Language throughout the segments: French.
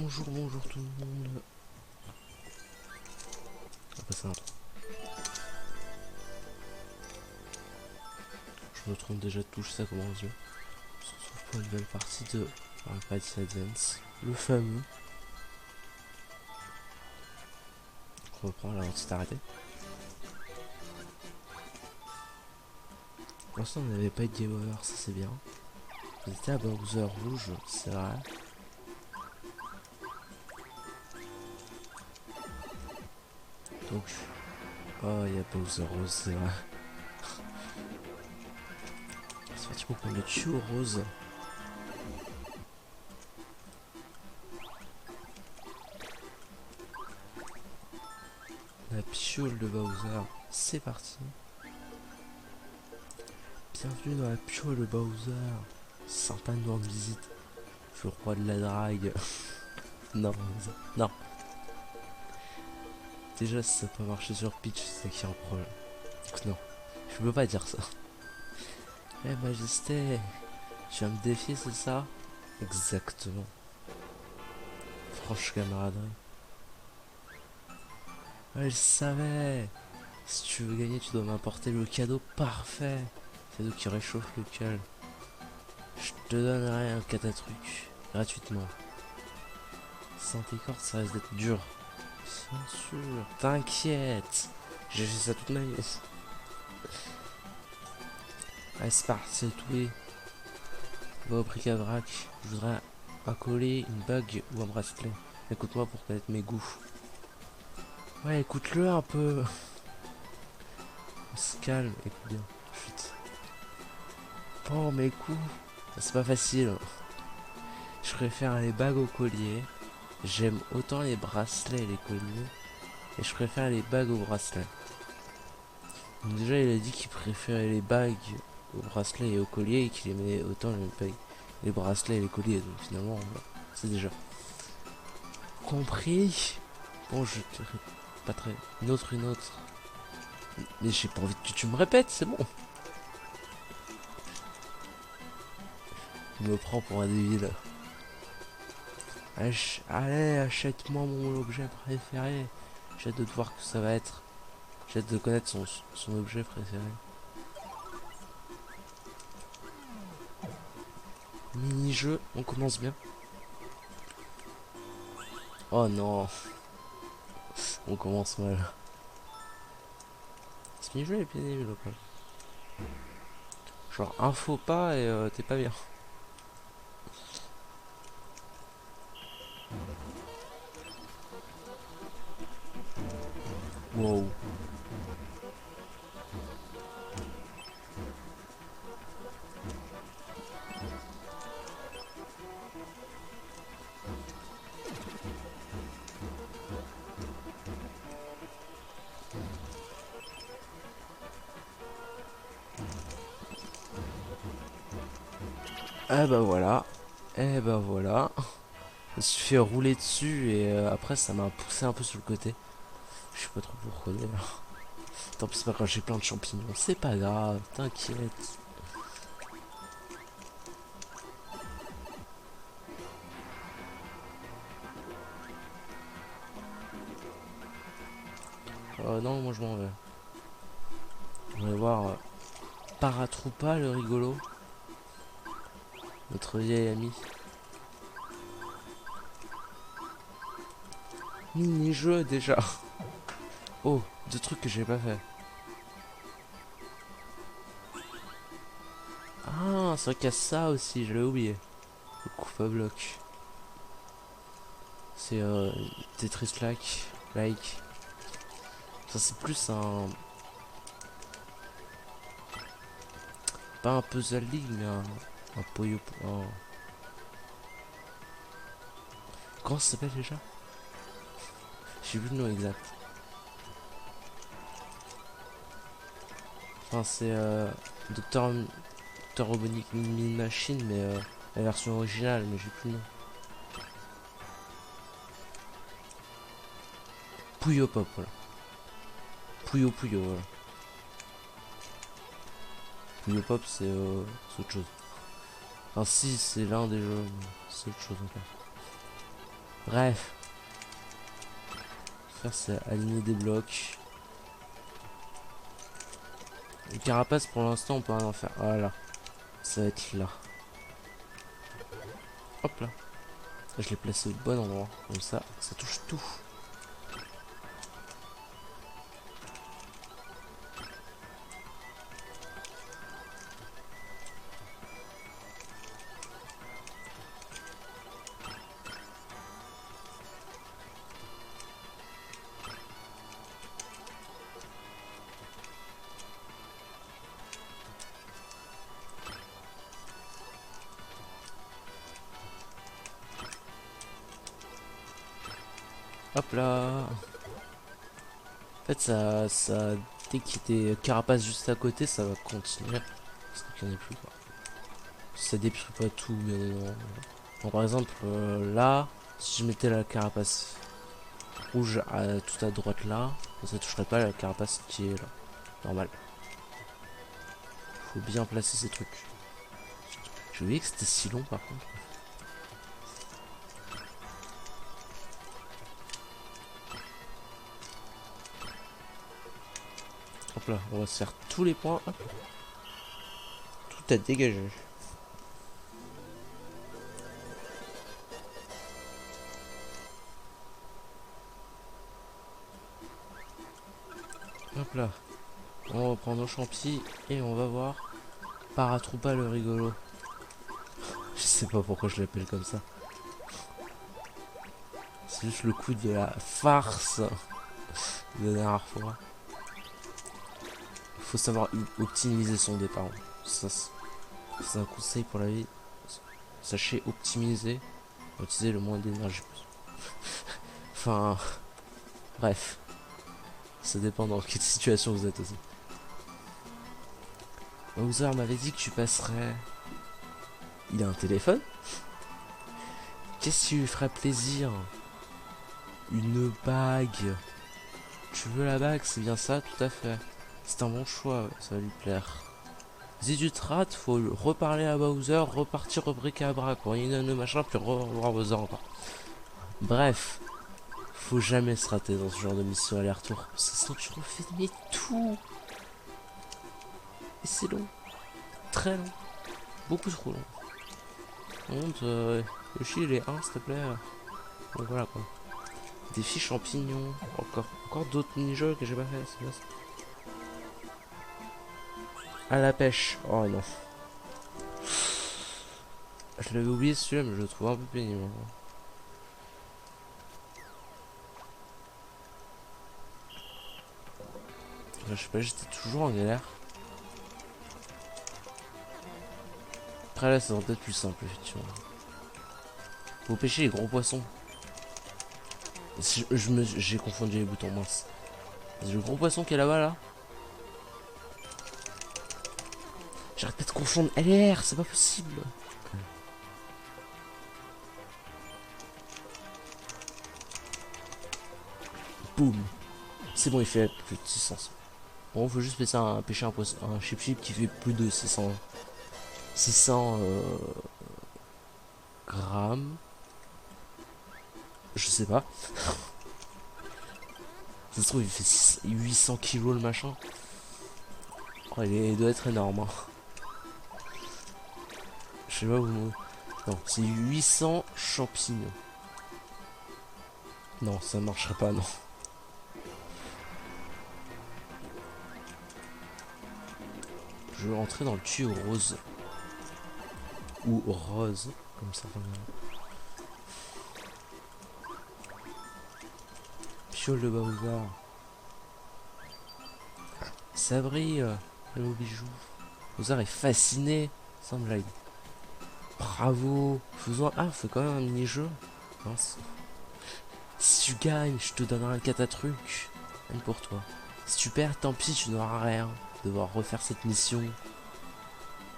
Bonjour, bonjour tout le monde. On va passer un trou. Je me trompe déjà de touche, ça commence bien. On se retrouve pour une nouvelle partie de Final Fantasy Advance. Le fameux. On reprend là, on s'est arrêté. Pour l'instant, on n'avait pas de game over, ça c'est bien. On était à Bowser rouge, c'est vrai. Donc, oh, il y a Bowser rose, c'est vrai. C'est parti pour prendre le tuyau rose. La piole de Bowser, c'est parti. Bienvenue dans la piole de Bowser. Sympa de nous rendre visite. Je suis le roi de la drague. Non, non. Déjà, si ça peut marcher sur Peach, c'est qu'il y a un problème. Donc non, je peux pas dire ça. Eh majesté, tu vas me défier, c'est ça? Exactement. Franche camaraderie. Ouais, je savais. Si tu veux gagner, tu dois m'apporter le cadeau parfait. Cadeau qui réchauffe le cœur. Je te donnerai un catatruc gratuitement. Sans tes cordes, ça risque d'être dur. Bien sûr, t'inquiète. J'ai fait ça toute ma vie. Allez, c'est parti, c'est tout. Va au bric-à-brac. Je voudrais un collier, une bague ou un bracelet. Écoute-moi pour connaître mes goûts. Ouais, écoute-le un peu. On se calme, écoute bien. Chut. Oh, mes coups. C'est pas facile. Je préfère les bagues au collier. J'aime autant les bracelets et les colliers. Et je préfère les bagues au bracelet. Donc déjà, il a dit qu'il préférait les bagues au bracelet et au collier et qu'il aimait autant les bracelets et les colliers. Donc finalement, c'est déjà compris. Bon, je te pas très. Une autre. Mais j'ai pas envie que tu me répètes, c'est bon. Il me prend pour un débile. Allez, achète-moi mon objet préféré. J'ai hâte de voir que ça va être. J'ai hâte de connaître son objet préféré. Mini-jeu, on commence bien. Oh non, on commence mal. Ce mini-jeu est pénible quoi. Genre un faux pas et t'es pas bien. Wow. Eh bah voilà. Eh bah voilà. Je me suis fait rouler dessus et après ça m'a poussé un peu sur le côté. Je sais pas trop pourquoi d'ailleurs. Tant pis, c'est pas grave, j'ai plein de champignons. C'est pas grave, t'inquiète. Non, moi je m'en vais. On va voir Paratroupa le rigolo. Notre vieil ami. Mini-jeu déjà. Oh, deux trucs que j'ai pas fait. Ah, c'est vrai qu'il y a ça aussi, je l'ai oublié. Le coupe à bloc. C'est Tetris like. Ça c'est plus un... Pas un puzzle league, mais un Puyo... Comment ça s'appelle déjà? J'ai vu le nom exact. Enfin, c'est Docteur Robotnik Mini Machine, mais la version originale, mais j'ai plus le nom. Puyo Pop, voilà. Puyo, voilà. Puyo Pop, c'est autre chose. Enfin, si, c'est l'un des jeux, mais c'est autre chose encore. Bref. Faire c'est aligner des blocs. Les carapaces pour l'instant on peut rien en faire. Voilà. Ça va être là. Hop là. Je l'ai placé au bon endroit. Comme ça touche tout. Hop là. En fait dès qu'il y a des carapaces juste à côté, ça va continuer. Parce qu'il n'y en a plus quoi. Ça détruit pas tout, bien évidemment. Bon, par exemple, là, si je mettais la carapace rouge tout à droite là, ça toucherait pas la carapace qui est là. Normal. Faut bien placer ces trucs. J'ai oublié que c'était si long par contre. Hop là, on va se faire tous les points. Hop. Tout à dégager. Hop là. On reprend nos champis et on va voir Paratroupa le rigolo. Je sais pas pourquoi je l'appelle comme ça. C'est juste le coup de la farce de la dernière fois. Il faut savoir optimiser son départ. Ça, c'est un conseil pour la vie. Sachez optimiser. Utiliser le moins d'énergie possible. Enfin, bref. Ça dépend dans quelle situation vous êtes aussi. Bowser m'avait dit que tu passerais. Il a un téléphone. Qu'est-ce qui lui ferait plaisir? Une bague. Tu veux la bague? C'est bien ça, tout à fait. C'est un bon choix, ça va lui plaire. Si tu te rates, faut reparler à Bowser, repartir au bric-à-brac, quoi. Il y a une machin, puis revoir Bowser encore. Bref, faut jamais se rater dans ce genre de mission aller-retour. Parce que sinon tu refais mais tout. Et c'est long. Très long. Beaucoup trop long. Honte, Yoshi, il est 1, s'il te plaît. Donc voilà quoi. Défi champignons. Encore d'autres mini-jeux que j'ai pas fait, c'est bien ça. À la pêche. Oh non. Je l'avais oublié celui-là, mais je le trouve un peu pénible. Je sais pas, j'étais toujours en galère. Après là, ça va peut-être plus simple, effectivement. Faut pêcher les gros poissons. J'ai confondu les boutons, mince. Le gros poisson qui est là-bas, là. J'arrête pas de confondre LR, c'est pas possible. Boum. C'est bon, il fait plus de 600. Bon, faut juste pêcher un poisson, un chip qui fait plus de 600 grammes. Je sais pas. Ça se trouve, il fait 800 kilos le machin. Oh, il doit être énorme. Hein. Je sais pas où. Non, c'est 800 champignons. Non, ça marcherait pas, non. Je veux rentrer dans le tuyau rose. Ou rose, comme ça. Piole de Bowser. Ça brille, le beau bijou. Bowser est fasciné, sans blague. Bravo. Faisons. Ah, on fait quand même un mini-jeu. Mince. Si tu gagnes, je te donnerai un catatruc. Même pour toi. Si tu perds, tant pis, tu n'auras rien. Devoir refaire cette mission.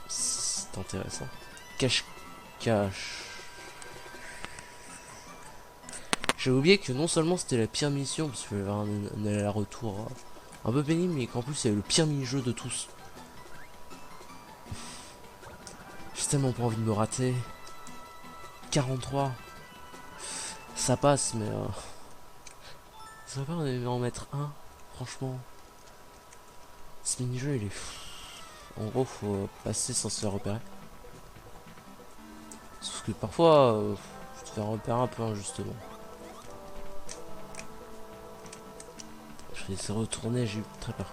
C'est intéressant. Cache-cache. J'ai oublié que non seulement c'était la pire mission, parce qu'il y avait un aller-retour un peu pénible, mais qu'en plus il y avait le pire mini-jeu de tous. J'ai tellement pas envie de me rater. 43. ça passe, mais ça va pas en mettre un. Franchement, ce mini-jeu, il est fou. En gros, faut passer sans se faire repérer. Sauf que parfois, je te fais repérer un peu injustement. Je vais essayer de retourner, j'ai eu très peur.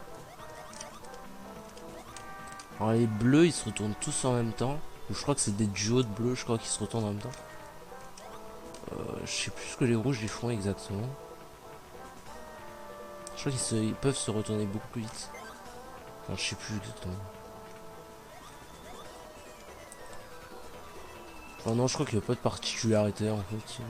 Alors les bleus, ils se retournent tous en même temps. Ou je crois que c'est des duos de bleus, je crois qu'ils se retournent en même temps. Je sais plus ce que les rouges ils font exactement. Je crois ils peuvent se retourner beaucoup plus vite. Enfin, je sais plus exactement. Oh non, je crois qu'il n'y a pas de particularité en fait.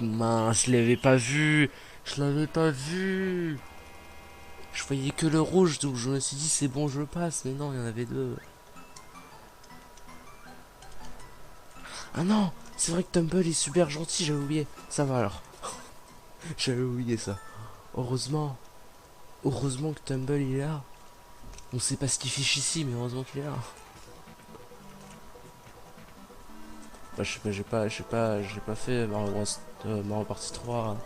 Mince, je l'avais pas vu. Je l'avais pas vu. Je voyais que le rouge, donc je me suis dit c'est bon, je passe. Mais non, il y en avait deux. Ah non, c'est vrai que Tumble est super gentil, j'avais oublié. Ça va alors. J'avais oublié ça. Heureusement. Heureusement que Tumble il est là. On sait pas ce qu'il fiche ici, mais heureusement qu'il est là. Bah, je sais pas, j'ai pas fait Mario Party 3.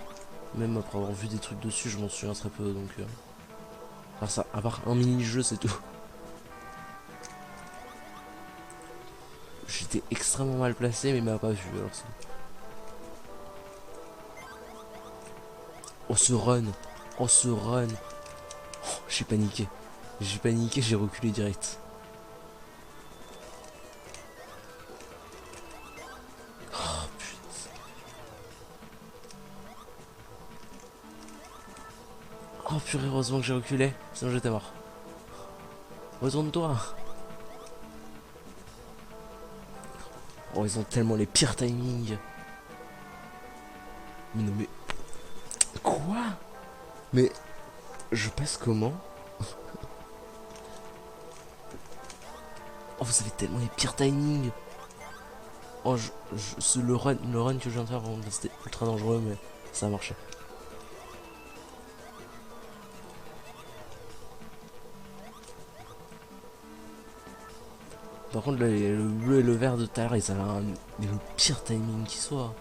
Même après avoir vu des trucs dessus, je m'en souviens très peu, donc... à part un mini-jeu, c'est tout. J'étais extrêmement mal placé, mais il m'a pas vu, alors c'est... Oh, ce run. Oh, ce run. Oh, j'ai paniqué. J'ai paniqué, j'ai reculé direct. Oh, putain. Oh, purée, heureusement que j'ai reculé. Sinon, j'étais mort. Retourne-toi. Oh, ils ont tellement les pires timings. Mais non, mais... Quoi? Mais... Je passe comment? Oh, vous avez tellement les pires timings. Oh, le run que je viens de faire, c'était ultra dangereux, mais ça a marché. Par contre, là, le bleu et le vert de tout à l'heure, ils avaient le pire timing qui soit.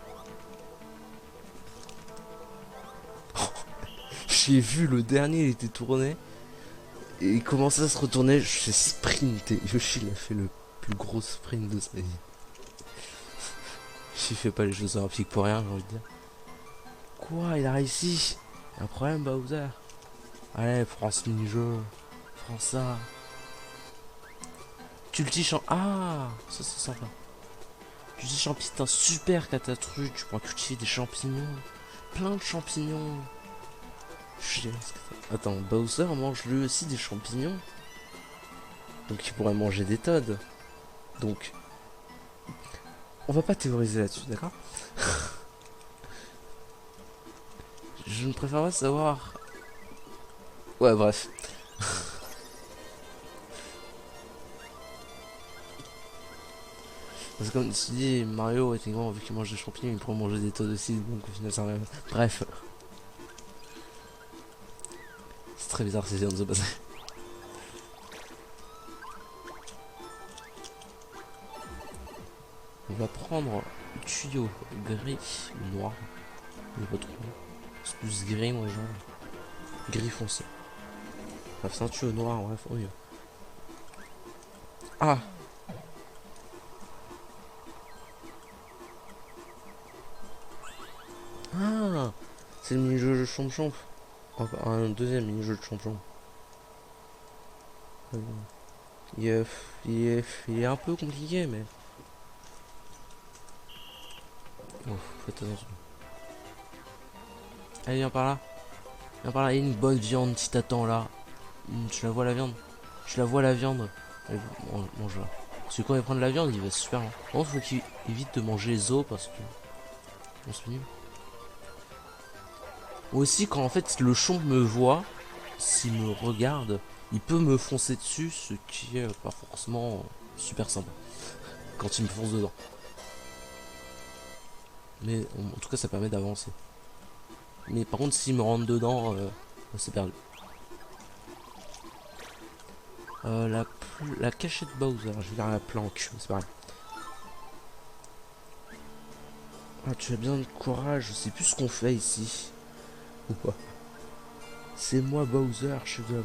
J'ai vu le dernier, il était tourné. Et il commençait à se retourner. J'ai sprinté. Yoshi, il a fait le plus gros sprint de sa vie. J'y fais pas les Jeux Olympiques pour rien, j'ai envie de dire. Quoi? Il a réussi? Il y a un problème, Bowser? Allez, prends ce mini-jeu. Prends ça. Culti-champ. Ah, ça c'est sympa. Culti-champi, c'est un super catatruc. Tu pourras cultiver des champignons. Plein de champignons. Attends, Bowser mange lui aussi des champignons. Donc il pourrait manger des Toads. Donc, on va pas théoriser là-dessus, d'accord? Je ne préfère pas savoir. Ouais, bref. Parce que comme tu dis, Mario, effectivement, vu qu'il mange des champignons, il pourrait manger des Toads aussi, donc au final ça revient. Bref. C'est très bizarre ces de se passer. On va prendre le tuyau gris ou noir. Je pas trop. C'est plus gris, moi, genre. Gris foncé. Bref, c'est un tuyau noir, bref, oui. Ah! Ah! C'est le mini-jeu de champ-champ. Un deuxième mini-jeu de champ-champ. Il est un peu compliqué, mais... Oh, faites attention. Allez, viens par là. Viens par là, il y a une bonne viande si t'attends là. Tu la vois la viande? Je la vois la viande. Allez, mange-la. Parce que quand il va prendre la viande, il va super loin. Bon, faut qu'il évite de manger les os parce que... On se finit. Aussi, quand en fait le chomp me voit, s'il me regarde, il peut me foncer dessus, ce qui est pas forcément super sympa. Quand il me fonce dedans. Mais en tout cas, ça permet d'avancer. Mais par contre, s'il me rentre dedans, c'est perdu. La cachette Bowser, je vais dire la planque, mais c'est pareil. Ah, tu as bien de courage, je sais plus ce qu'on fait ici. Ouah. C'est moi Bowser, je suis de la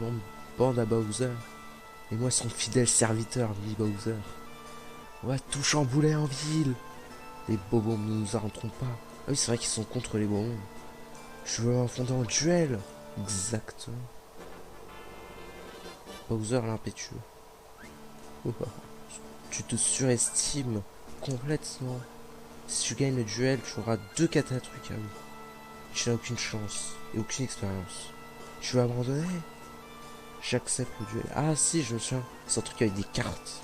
bande à Bowser. Et moi son fidèle serviteur, Billy Bowser. On va tout chambouler en ville. Les bobos ne nous arrêteront pas. Ah oui, c'est vrai qu'ils sont contre les bobos. Je veux affronter en duel. Exactement. Bowser l'impétueux. Ouah. Tu te surestimes complètement. Si tu gagnes le duel, tu auras 2 catatrucs. Ah oui. Tu n'as aucune chance et aucune expérience. Tu vas abandonner? J'accepte le duel. Ah si, je me souviens. C'est un truc avec des cartes.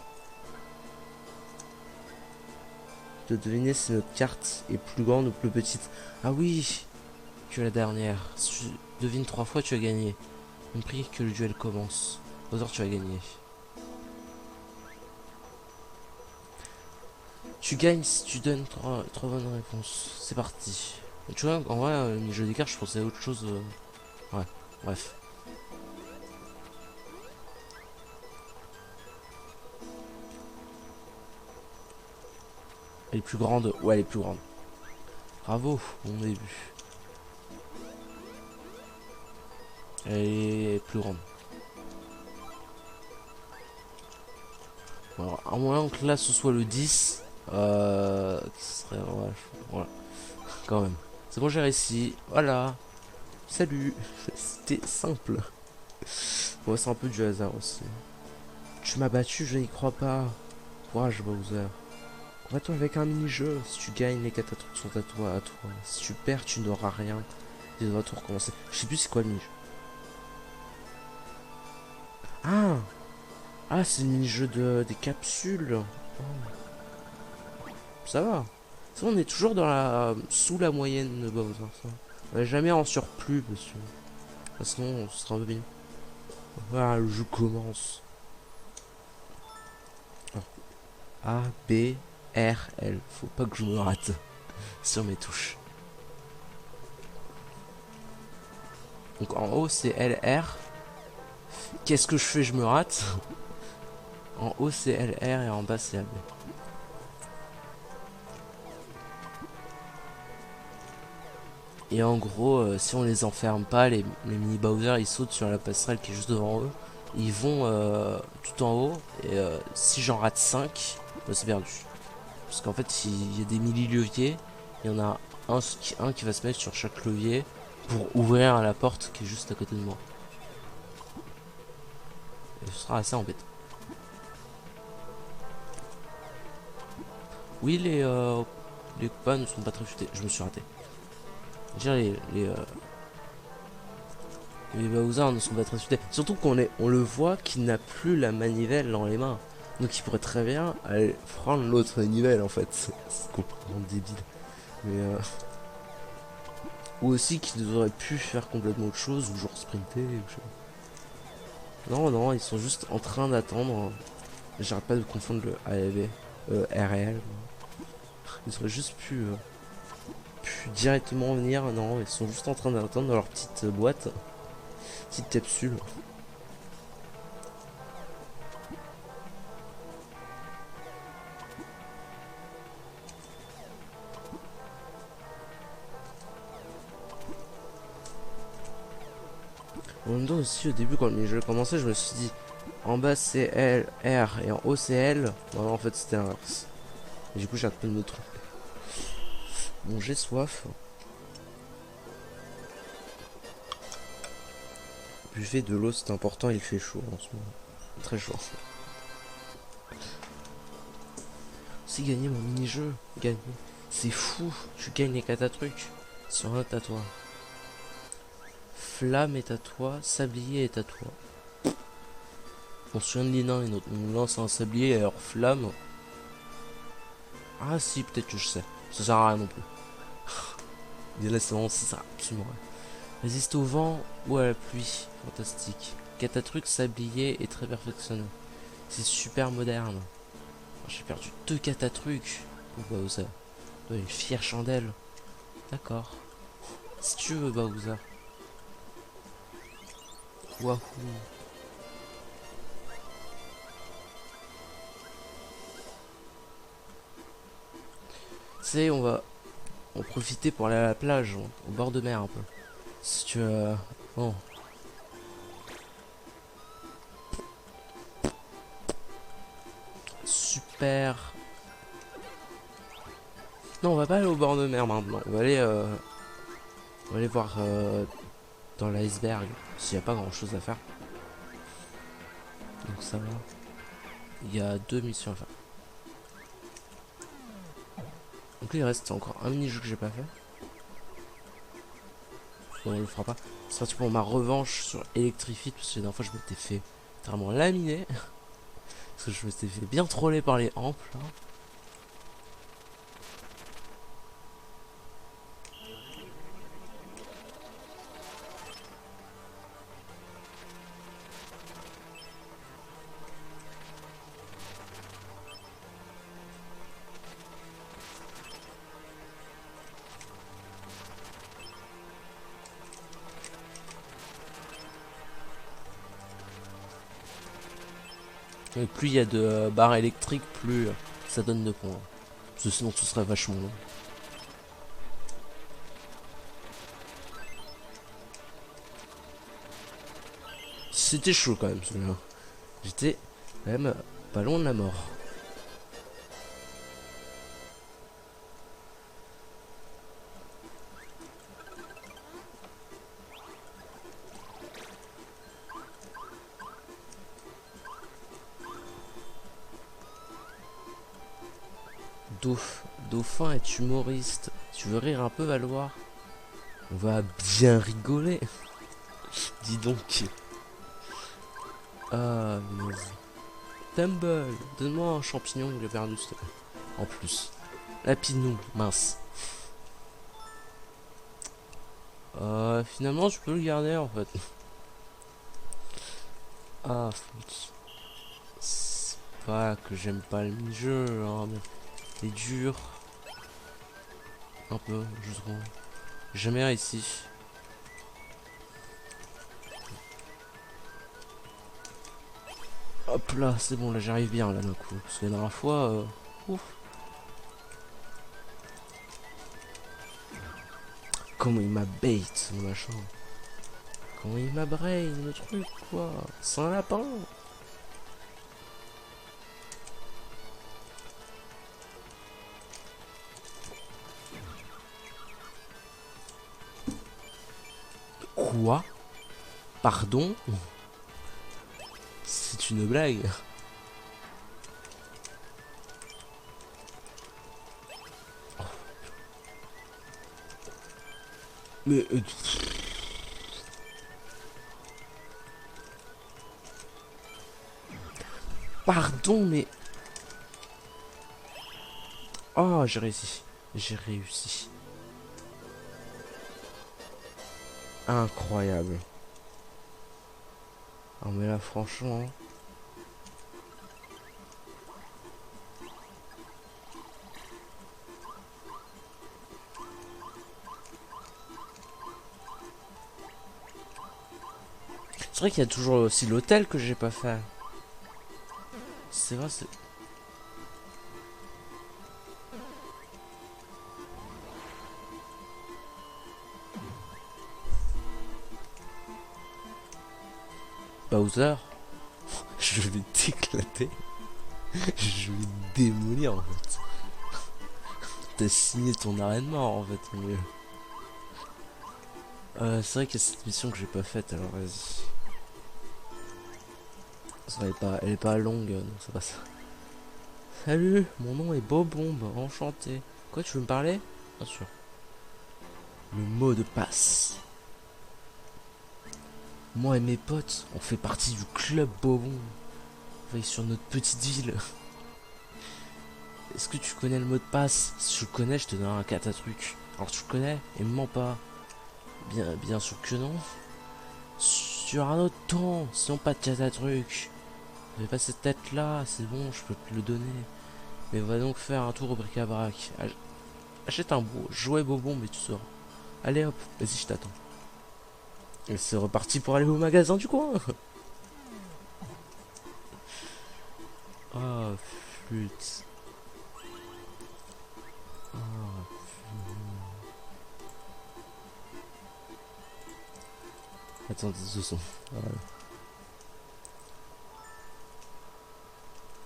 De deviner si notre carte est plus grande ou plus petite. Ah oui, que la dernière. Si tu devines 3 fois, tu as gagné. On prie que le duel commence. Bowser, tu as gagné. Tu gagnes si tu donnes 3 bonnes réponses. C'est parti. Tu vois, en vrai, le jeu des cartes, je pensais à autre chose. Ouais, bref. Elle est plus grande. Ouais, elle est plus grande. Bravo, bon début. Elle est plus grande. Alors, à moins que là ce soit le 10. Qui serait. Ouais, voilà. Quand même. C'est bon, j'ai réussi. Voilà. Salut. C'était simple. Bon, c'est un peu du hasard aussi. Tu m'as battu, je n'y crois pas. Courage, Bowser. Combat-toi avec un mini-jeu. Si tu gagnes, les catatrucs sont à toi, à toi. Si tu perds, tu n'auras rien. Tu devras tout recommencer. Je sais plus c'est quoi le mini-jeu. Ah, ah, c'est le mini-jeu des capsules. Oh, ça va. Ça, on est toujours dans la sous la moyenne de Bowser. Ça. On n'est jamais en surplus, monsieur. Sinon, ce sera un peu bien. Voilà, le jeu commence. Alors, A, B, R, L. Faut pas que je me rate sur mes touches. Donc en haut, c'est L, R. Qu'est-ce que je fais? Je me rate. En haut, c'est L, R et en bas, c'est A, B. Et en gros, si on les enferme pas, les mini Bowser ils sautent sur la passerelle qui est juste devant eux. Ils vont tout en haut. Et si j'en rate 5, bah, c'est perdu. Parce qu'en fait, il y a des mini-leviers. Il y en a un qui va se mettre sur chaque levier pour ouvrir la porte qui est juste à côté de moi. Et ce sera assez embêtant. Oui, les copains ne sont pas très futés. Je me suis raté. Dire les Bowser ne sont pas très futés. Surtout on le voit qu'il n'a plus la manivelle dans les mains. Donc il pourrait très bien aller prendre l'autre manivelle en fait. C'est complètement débile. Mais ou aussi qu'ils auraient pu faire complètement autre chose, ou genre sprinter. Ou je sais pas. Non, non, ils sont juste en train d'attendre. J'arrête pas de confondre le A et B. R et L. Ils auraient juste pu directement venir. Non, ils sont juste en train d'attendre dans leur petite boîte. Petite capsule. En même temps aussi au début quand le jeu commençait je me suis dit en bas c'est L, R et en haut c'est L. Non, en fait c'était l'inverse. Du coup j'arrête pas de me tromper. Bon j'ai soif. Buvez de l'eau c'est important, il fait chaud en ce moment. Très chaud. C'est gagner mon mini-jeu. Gagner. C'est fou. Tu gagnes les catatrucs. Sur un à toi. Flamme est à toi. Sablier est à toi. On se souvient de l'un et l'autre. On lance un sablier et alors flamme. Ah si, peut-être que je sais. Ça sert à rien non plus. Mais là, c'est vraiment ça sert absolument rien. Résiste au vent ou à la pluie. Fantastique. Catatruc sablier est très perfectionné. C'est super moderne. J'ai perdu 2 catatrucs. Oh Bowser. Une fière chandelle. D'accord. Si tu veux Bowser. Wahoo. passer, on va en profiter pour aller à la plage, au bord de mer un peu. Si tu veux... Bon. Super. Non, on va pas aller au bord de mer maintenant. On va aller voir dans l'iceberg. S'il n'y a pas grand chose à faire. Donc ça va. Il y a 2 missions à faire. Donc là, il reste encore un mini-jeu que j'ai pas fait. Bon, on le fera pas. C'est parti pour ma revanche sur Electrifit. Parce que la dernière fois, je m'étais fait vraiment laminer. Parce que je m'étais fait bien troller par les amples. Là. Et plus il y a de barres électriques, plus ça donne de points. Parce que sinon, tout serait vachement long. C'était chaud quand même celui-là. J'étais quand même pas loin de la mort. Dauphin est humoriste. Tu veux rire un peu, Valoir? On va bien rigoler. Dis donc. Ah, mais... Tumble, donne-moi un champignon que j'ai perdu, s'il te plaît. En plus. Lapinou, mince. Finalement, je peux le garder en fait. Ah, c'est pas que j'aime pas le jeu, hein, mais il est dur. Un peu, je trouve. Jamais réussi. Hop là, c'est bon, là j'arrive bien là d'un coup. Parce que la dernière fois, ouf. Comment il m'a bait, le machin. Comment il m'a brain, le truc, quoi. C'est un lapin. Quoi? Pardon? C'est une blague. Mais... Pardon, mais... Oh, j'ai réussi. J'ai réussi. Incroyable. Oh, mais là, franchement... C'est vrai qu'il y a toujours aussi l'hôtel que j'ai pas fait. C'est vrai, c'est... Bowser, je vais t'éclater. Je vais te démolir en fait. T'as signé ton arrêt de mort en fait, mieux. C'est vrai qu'il y a cette mission que j'ai pas faite, alors vas-y. Elle est pas longue, donc ça passe. Salut, mon nom est Bobombe, enchanté. Quoi, tu veux me parler? Bien sûr. Le mot de passe. Moi et mes potes, on fait partie du club Bobombe. On va sur notre petite ville. Est-ce que tu connais le mot de passe? Si tu le connais, je te donne un catatruc. Alors tu le connais? Et me mens pas. Bien sûr que non. Sur un autre temps, sinon pas de catatruc. J'ai pas cette tête là, c'est bon, je peux te le donner. Mais on va donc faire un tour au bric-à-brac. Achète un beau jouet Bobon, mais tu sauras. Allez hop, vas-y, je t'attends. Et c'est reparti pour aller au magasin du coin. Oh, flûte. Oh. Attends, ce son. Voilà.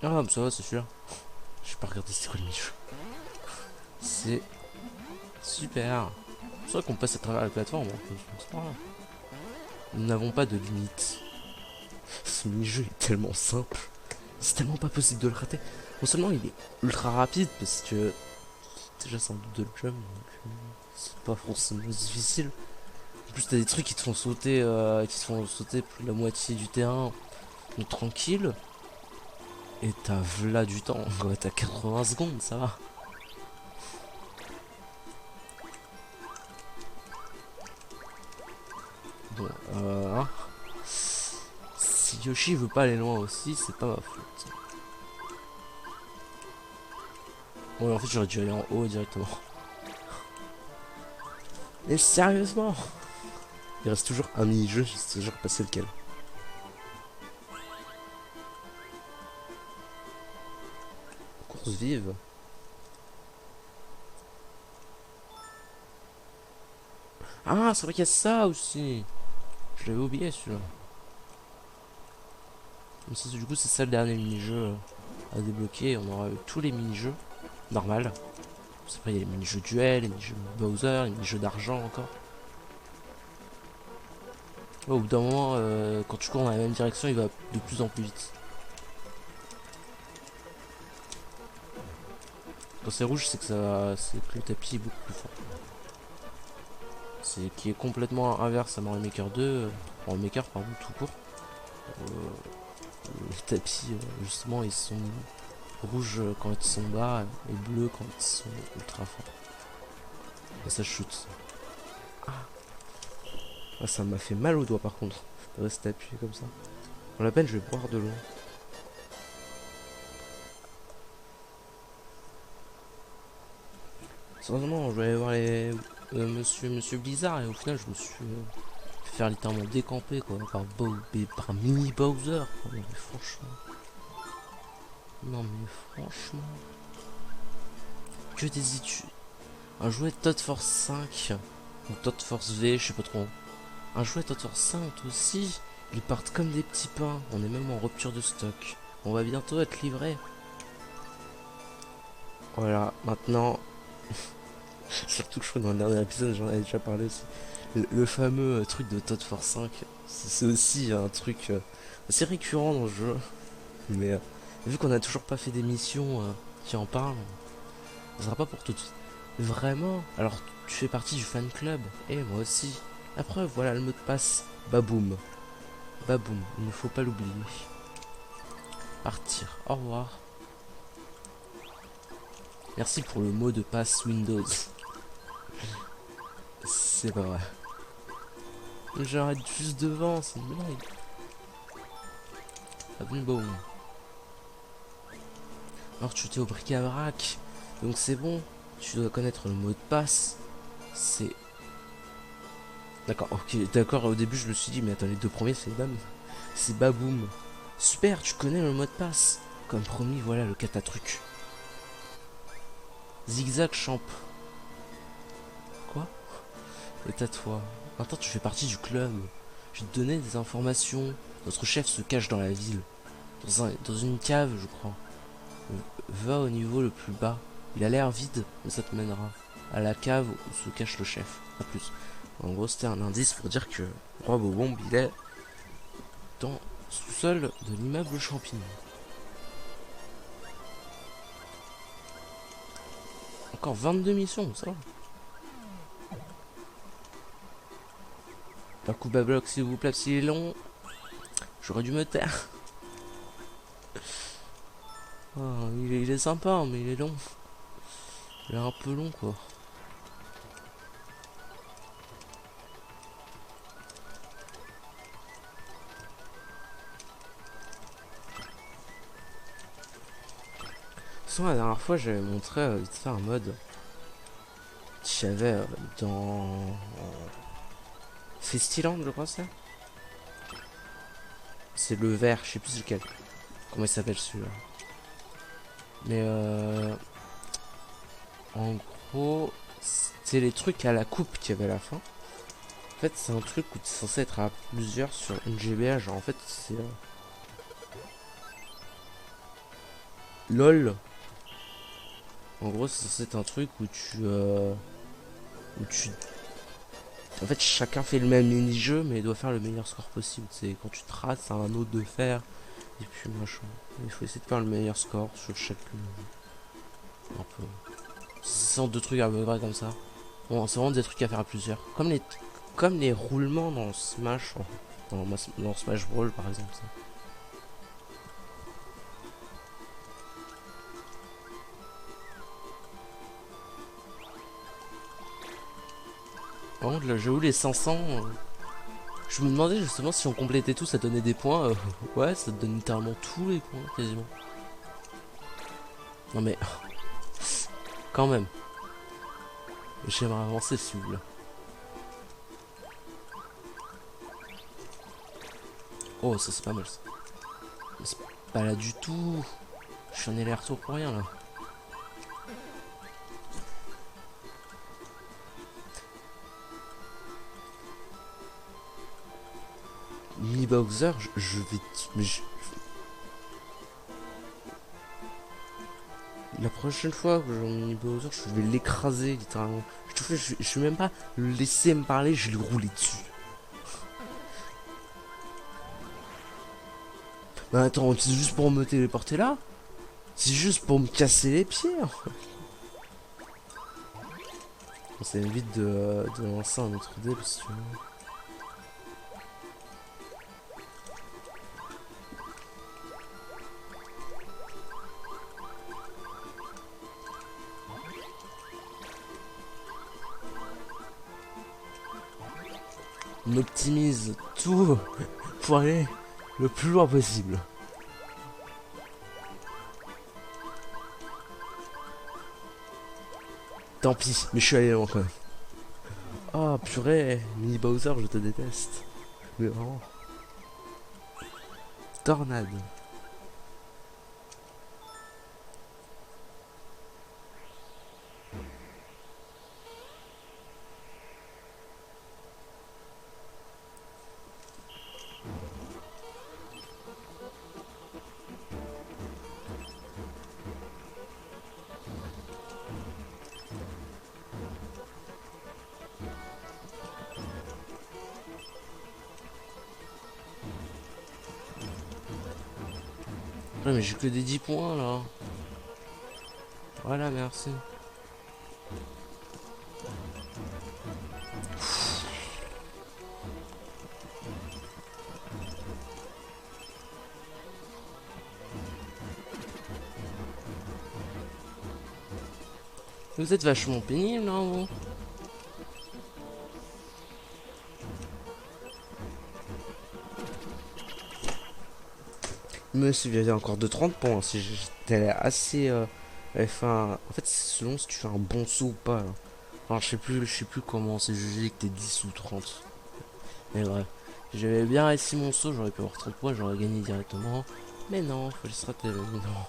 Ah, bah ça va, c'est celui-là. Je vais pas regarder c'était quoi le mini-jeu. C'est super. C'est vrai qu'on passe à travers la plateforme. C'est pas grave. Nous n'avons pas de limite. Ce mini-jeu est tellement simple. C'est tellement pas possible de le rater. Non seulement il est ultra rapide parce que déjà c'est un double jump, donc c'est pas forcément difficile. En plus t'as des trucs qui te font sauter plus de la moitié du terrain, donc tranquille. Et t'as v'là du temps, ouais, t'as 80 secondes, ça va. Bon, hein. Si Yoshi veut pas aller loin aussi, c'est pas ma faute. Ouais, en fait j'aurais dû aller en haut directement. Mais sérieusement, il reste toujours un mini-jeu, je sais toujours pas c'est lequel. Course vive. Ah, c'est vrai qu'il y a ça aussi. Je l'avais oublié celui-là. Du coup, c'est ça le dernier mini-jeu à débloquer. On aura eu tous les mini-jeux. Normal. Après, il y a les mini-jeux duel, les mini-jeux Bowser, les mini-jeux d'argent encore. Ouais, au bout d'un moment, quand tu cours dans la même direction, il va de plus en plus vite. Quand c'est rouge, c'est que c'est que le tapis est beaucoup plus fort. C'est qui est complètement inverse à Mario Maker 2, Mario Maker pardon, tout court. Les tapis, justement, ils sont rouges quand ils sont bas et bleus quand ils sont ultra forts. Et ça shoot. Ah, ça m'a fait mal au doigt par contre, de rester appuyé comme ça. Pour la peine, je vais boire de l'eau. Sérieusement, je vais aller voir les Monsieur Blizzard et au final, je me suis fait faire littéralement décamper quoi par mini Bowser. Quoi. Non mais franchement. Non mais franchement. Que des études. Un jouet Todd Force 5 ou Todd Force V, je sais pas trop. Un jouet Todd Force 5 aussi. Ils partent comme des petits pains. On est même en rupture de stock. On va bientôt être livré. Voilà, maintenant. Surtout que je crois que dans le dernier épisode, j'en avais déjà parlé aussi. Le fameux truc de Todd Force 5, c'est aussi un truc assez récurrent dans le jeu. Mais vu qu'on a toujours pas fait d'émission qui en parle, ça sera pas pour tout de suite. Vraiment. Alors, tu fais partie du fan club. Et moi aussi. La preuve, voilà le mot de passe. Baboum. Baboum. Il ne faut pas l'oublier. Partir. Au revoir. Merci pour le mot de passe Windows. C'est pas vrai. J'arrête juste devant, c'est une blague. Avenue Baum. Alors tu t'es au bric-à-brac. Donc c'est bon. Tu dois connaître le mot de passe. C'est... D'accord, ok, d'accord, au début je me suis dit, mais attends, les deux premiers c'est Bam. C'est Baboum. Super, tu connais le mot de passe. Comme promis, voilà le catatruc. Zigzag champ. Quoi? Et à toi. Maintenant tu fais partie du club. Je vais te donner des informations. Notre chef se cache dans la ville. Dans une cave, je crois. Va au niveau le plus bas. Il a l'air vide, mais ça te mènera à la cave où se cache le chef. A plus. En gros, c'était un indice pour dire que Roi Bobombe, il est dans le sous-sol de l'immeuble champignon. Encore 22 missions, ça va. Pas coup à bloc, s'il vous plaît, s'il est long. J'aurais dû me taire. Oh, il est sympa, mais il est long. Il est un peu long, quoi. La dernière fois, j'avais montré vite fait un mode qu'il y avait dans Festiland, je crois, c'est le vert, je sais plus lequel. Comment il s'appelle celui-là. Mais en gros, c'était les trucs à la coupe qu'il y avait à la fin. En fait, c'est un truc où tu es censé être à plusieurs sur une GBA. Genre, en fait, c'est. LOL. En gros, c'est censé être un truc où tu. Où tu. En fait, chacun fait le même mini-jeu, mais doit faire le meilleur score possible. C'est quand tu te rates, c'est à un autre de faire. Et puis, machin. Il faut essayer de faire le meilleur score sur chaque. Un peu. C'est genre de trucs à peu près comme ça. Bon, c'est vraiment des trucs à faire à plusieurs. Comme les roulements dans Smash. Dans Smash Brawl, par exemple. Ça. Par contre, là, j'avoue, les 500. Je me demandais justement si on complétait tout, ça donnait des points. Ouais, ça te donne littéralement tous les points, quasiment. Non mais, quand même. J'aimerais avancer, s'il vous plaît. Oh, ça c'est pas mal ça. Mais c'est pas là du tout. Je suis en aller-retour pour rien là. Mini Bowser, je vais. Mais la prochaine fois que j'ai un mini Bowser, je vais l'écraser littéralement. Je vais même pas le laisser me parler, je vais lui rouler dessus. Mais attends, c'est juste pour me téléporter là? C'est juste pour me casser les pieds. Ça évite de lancer un autre dé parce que. On optimise tout pour aller le plus loin possible. Tant pis, mais je suis allé loin quand même. Oh purée, Mini Bowser, je te déteste. Mais vraiment. Tornade. Ouais, mais j'ai que des 10 points là. Voilà, merci. Vous êtes vachement pénible, hein, vous. Mais si, il y a encore de 30 points. Si j'étais assez. Enfin, en fait, c'est selon si tu fais un bon saut ou pas. Là. Enfin, je sais plus comment c'est jugé que t'es 10 ou 30. Mais bref. Si j'avais bien réussi mon saut, j'aurais pu avoir 30 points, j'aurais gagné directement. Mais non, faut le stratège. Mais non.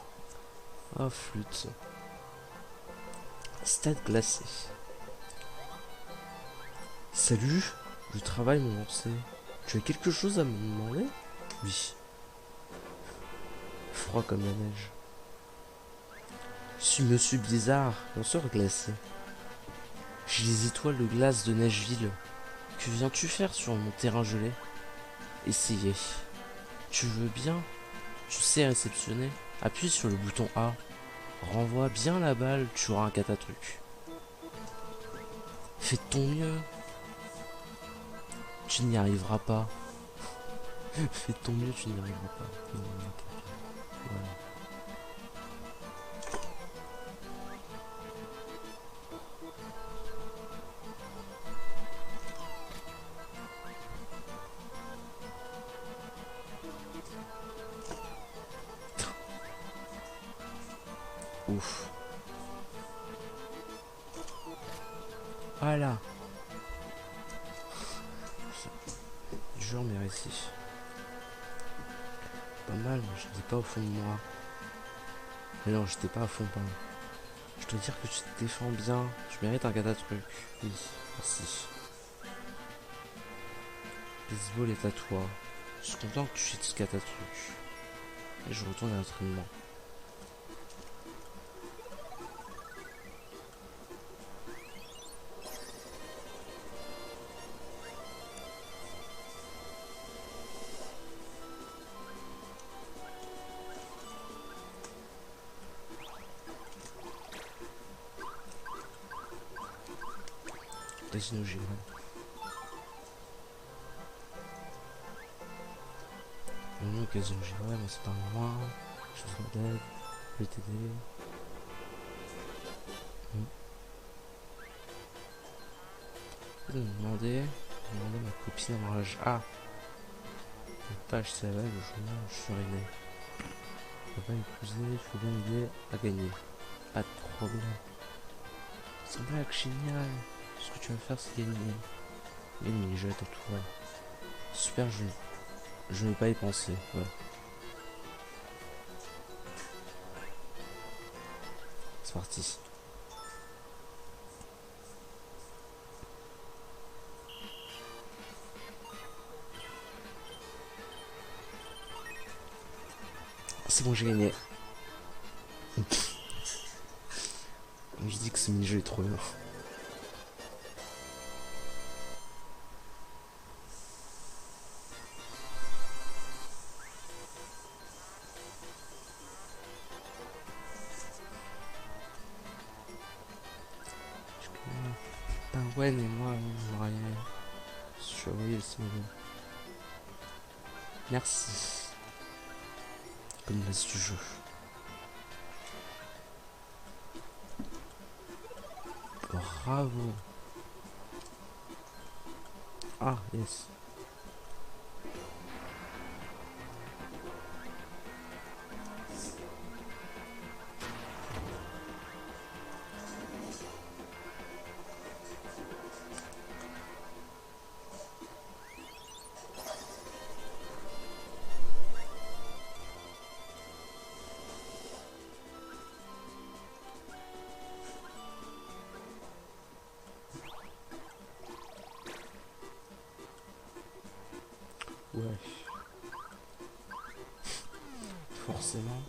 Oh, flûte. Stade glacé. Salut, je travaille mon lancé. Tu as quelque chose à me demander? Oui. Froid comme la neige. Je suis Monsieur Bizarre, lanceur glacé. J'ai les étoiles de glace de Neigeville. Que viens-tu faire sur mon terrain gelé? Essayez. Tu veux bien? Tu sais réceptionner? Appuie sur le bouton A. Renvoie bien la balle, tu auras un catatruc. Fais de ton mieux. Tu n'y arriveras pas. Fais de ton mieux, tu n'y arriveras pas. Non, non, voilà. Ouf. Voilà. Jure mais réussi. Pas mal, mais j'étais pas au fond de moi. Mais non, j'étais pas à fond, pardon. Je dois dire que tu te défends bien. Je mérite un catatruc. Oui, merci. Baseball est à toi. Je suis content que tu jettes ce qu'à ta truc. Et je retourne à l'entraînement. Casino Géant. Bienvenue au Casino Géant, mais c'est pas moi. Je vous d'aide. Je vais t'aider. Je vais demander ma copine en rage. Ah, une page c'est là, le journal, je suis arrivé. Je peux pas épouser, il faut bien m'aider à gagner. Pas de problème. C'est un blague génial. Ce que tu vas faire, c'est gagner. Gagner, je jette à toi. Super jeu. Je ne vais pas y penser. Ouais. C'est parti. C'est bon, j'ai gagné. Je dis que ce mini-jeu est trop long. Gwen et moi, on m'aurait surveillé ce moment. Merci. Comme base du jeu. Bravo. Ah, yes. Ouais. Forcément.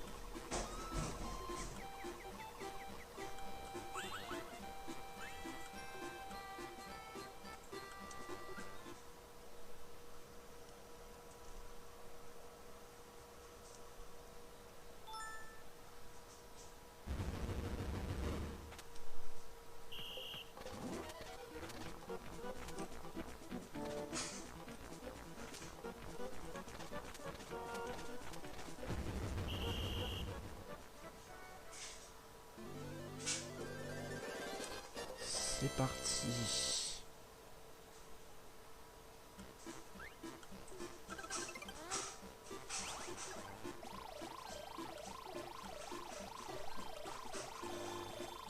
C'est parti.